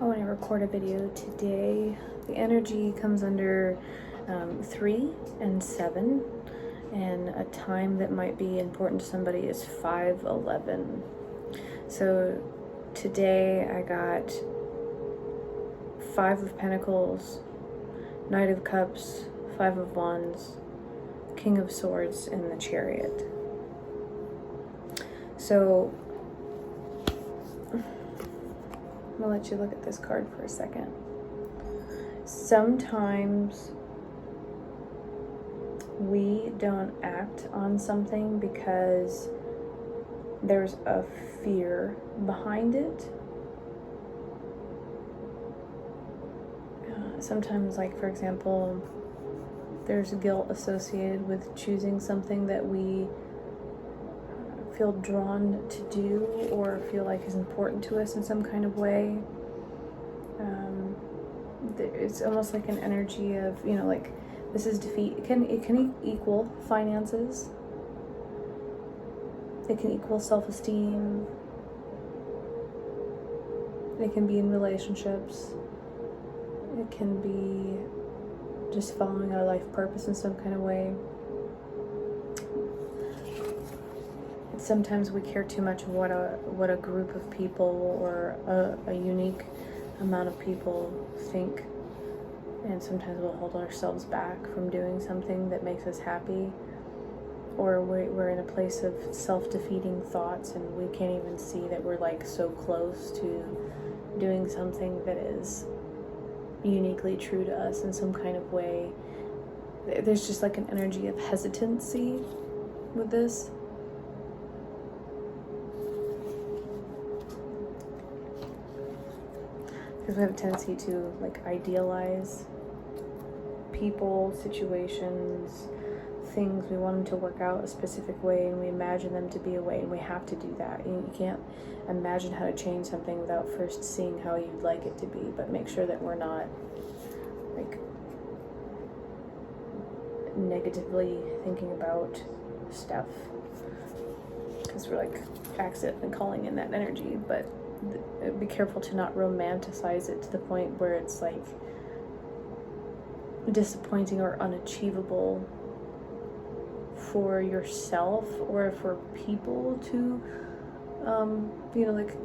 I want to record a video today. The energy comes under 3 and 7, and a time that might be important to somebody is 5:11. So today I got 5 of Pentacles, Knight of Cups, 5 of Wands, King of Swords, and the Chariot. So I'm gonna let you look at this card for a second. Sometimes we don't act on something because there's a fear behind it. Sometimes, like for example, there's guilt associated with choosing something that we feel drawn to do or feel like is important to us in some kind of way. It's almost like an energy of, like this is defeat. It can equal finances. It can equal self-esteem. It can be in relationships. It can be just following our life purpose in some kind of way. Sometimes we care too much of what a group of people or a unique amount of people think, and sometimes we'll hold ourselves back from doing something that makes us happy, or we're in a place of self-defeating thoughts and we can't even see that we're like so close to doing something that is uniquely true to us in some kind of way. There's just like an energy of hesitancy with this. Because we have a tendency to like idealize people, situations, things. We want them to work out a specific way and we imagine them to be a way, and we have to do that. You can't imagine how to change something without first seeing how you'd like it to be, but make sure that we're not like negatively thinking about stuff, because we're like accidentally calling in that energy. But be careful to not romanticize it to the point where it's like disappointing or unachievable for yourself or for people to like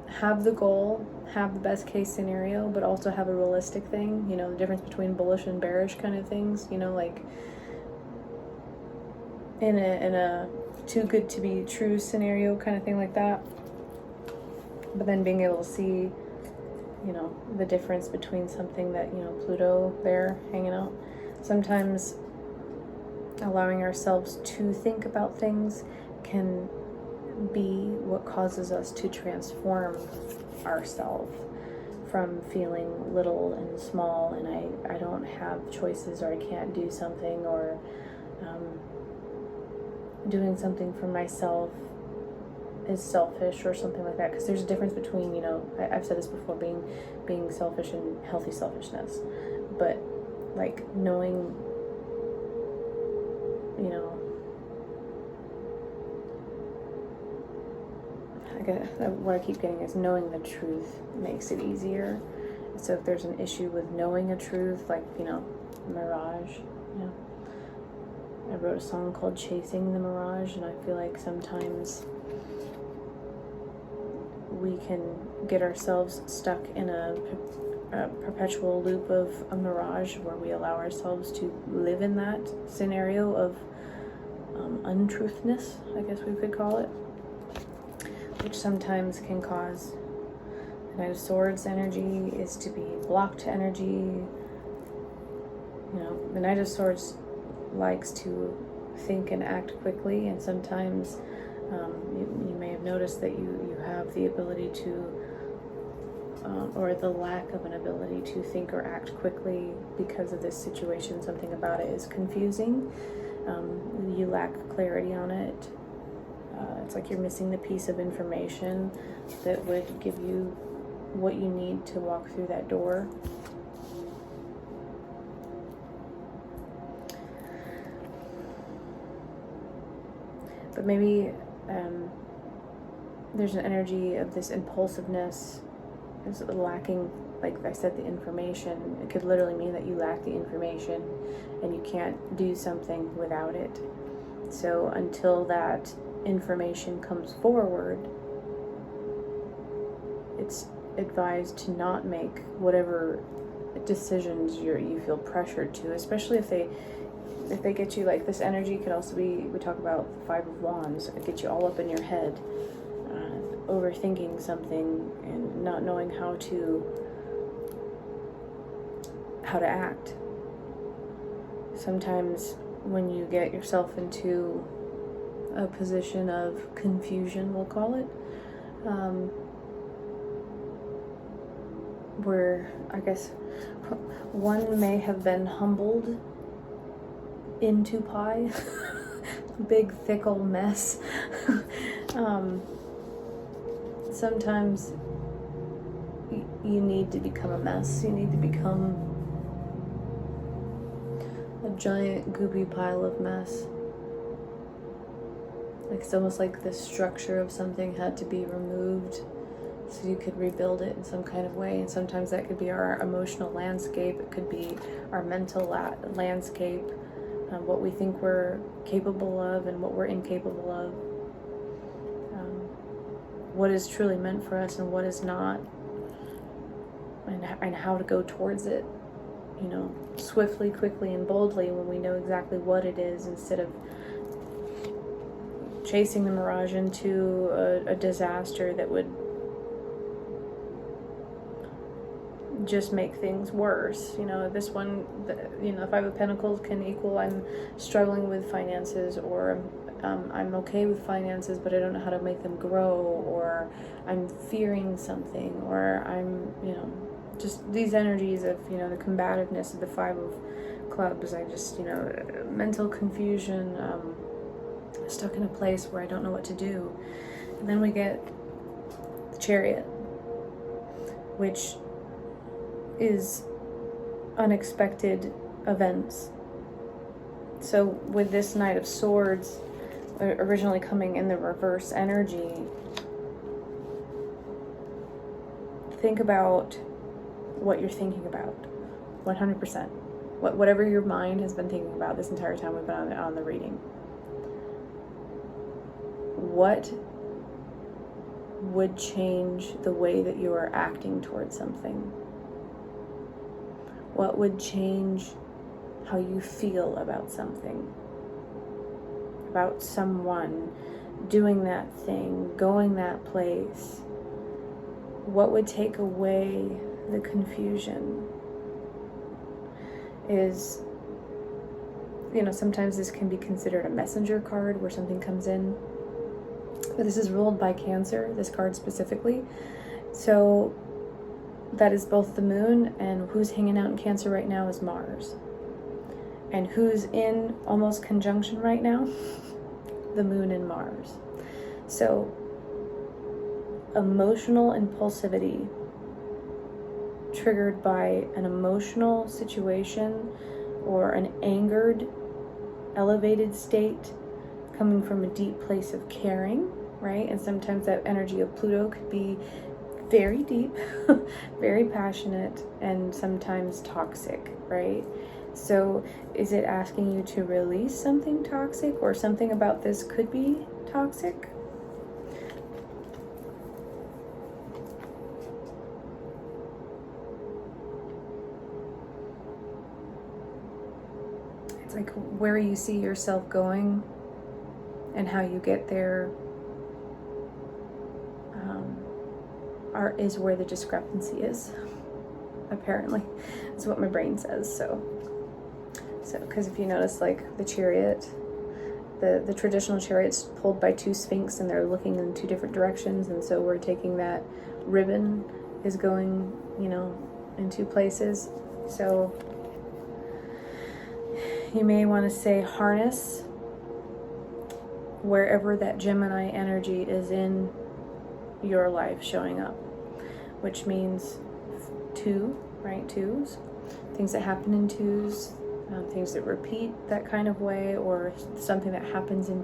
have the goal, have the best case scenario, but also have a realistic thing. The difference between bullish and bearish kind of things, like in a too good to be true scenario kind of thing like that. But then being able to see, the difference between something that, Pluto there hanging out. Sometimes allowing ourselves to think about things can be what causes us to transform ourselves from feeling little and small and I don't have choices, or I can't do something, or doing something for myself is selfish or something like that. Because there's a difference between, I've said this before, being selfish and healthy selfishness, but like knowing, what I keep getting is knowing the truth makes it easier. So if there's an issue with knowing a truth, like, mirage, I wrote a song called Chasing the Mirage, and I feel like sometimes we can get ourselves stuck in a perpetual loop of a mirage where we allow ourselves to live in that scenario of untruthness, I guess we could call it, which sometimes can cause. The Knight of Swords energy is to be blocked energy. The Knight of Swords likes to think and act quickly, and sometimes you may have noticed that you have the ability to, or the lack of an ability to think or act quickly because of this situation. Something about it is confusing. You lack clarity on it. It's like you're missing the piece of information that would give you what you need to walk through that door. But maybe there's an energy of this impulsiveness is lacking, like I said, the information. It could literally mean that you lack the information and you can't do something without it. So until that information comes forward, it's advised to not make whatever decisions you feel pressured to, especially if they get you, like, this energy could also be, we talk about the Five of Wands, it gets you all up in your head, overthinking something and not knowing how to act. Sometimes when you get yourself into a position of confusion, we'll call it, where I guess one may have been humbled into pie, big thick old mess. Sometimes you need to become a mess. You need to become a giant goopy pile of mess. Like, it's almost like the structure of something had to be removed so you could rebuild it in some kind of way. And sometimes that could be our emotional landscape. It could be our mental landscape, what we think we're capable of and what we're incapable of. What is truly meant for us and what is not, and how to go towards it, swiftly, quickly, and boldly when we know exactly what it is, instead of chasing the mirage into a disaster that would just make things worse. This one, the Five of Pentacles can equal I'm struggling with finances, or I'm okay with finances, but I don't know how to make them grow, or I'm fearing something, or I'm, just these energies of, the combativeness of the Five of Clubs. I just, mental confusion, stuck in a place where I don't know what to do. And then we get the Chariot, which is unexpected events. So with this Knight of Swords originally coming in the reverse energy, think about what you're thinking about 100%. Whatever your mind has been thinking about this entire time we've been on the reading. What would change the way that you are acting towards something? What would change how you feel about something, about someone, doing that thing, going that place? What would take away the confusion? Is, sometimes this can be considered a messenger card where something comes in. But this is ruled by Cancer, this card specifically. So that is both the moon, and who's hanging out in Cancer right now is Mars. And who's in almost conjunction right now? The moon and Mars. So emotional impulsivity triggered by an emotional situation or an angered, elevated state coming from a deep place of caring, right? And sometimes that energy of Pluto could be very deep, very passionate, and sometimes toxic, right? So is it asking you to release something toxic, or something about this could be toxic? It's like where you see yourself going and how you get there is where the discrepancy is, apparently. That's what my brain says. So because if you notice, like the Chariot, the traditional Chariot's pulled by two Sphinx, and they're looking in two different directions, and so we're taking that ribbon is going, in two places. So you may want to say harness wherever that Gemini energy is in your life showing up, which means two, right? Twos, things that happen in twos, things that repeat that kind of way, or something that happens in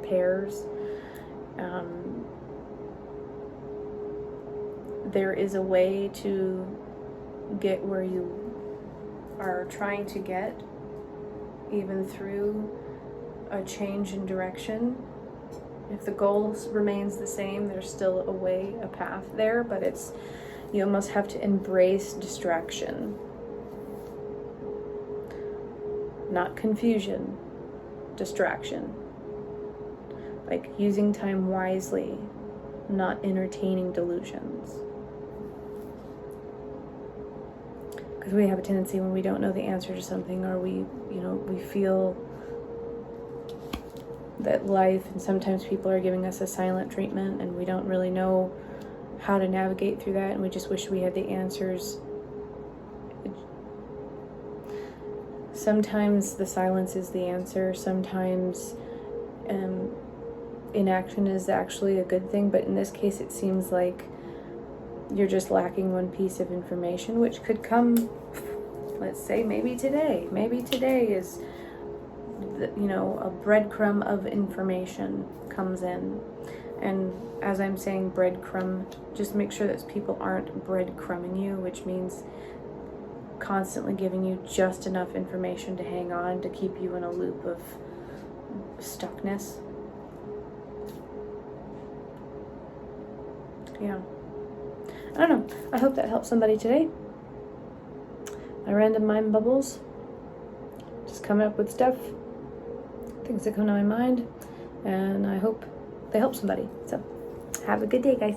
there is a way to get where you are trying to get, even through a change in direction. If the goal remains the same, there's still a way, a path there, but it's, you almost have to embrace distraction. Not confusion, distraction. Like using time wisely, not entertaining delusions. Because we have a tendency when we don't know the answer to something, or we feel that life, and sometimes people are giving us a silent treatment and we don't really know how to navigate through that, and we just wish we had the answers. Sometimes the silence is the answer. Sometimes inaction is actually a good thing, but in this case it seems like you're just lacking one piece of information, which could come, let's say, maybe today. Maybe today is, a breadcrumb of information comes in. And as I'm saying breadcrumb, just make sure that people aren't breadcrumbing you, which means constantly giving you just enough information to hang on, to keep you in a loop of stuckness. Yeah. I don't know. I hope that helps somebody today. My random mind bubbles. Just coming up with stuff. Things that come to my mind. And I hope they help somebody. So, have a good day, guys.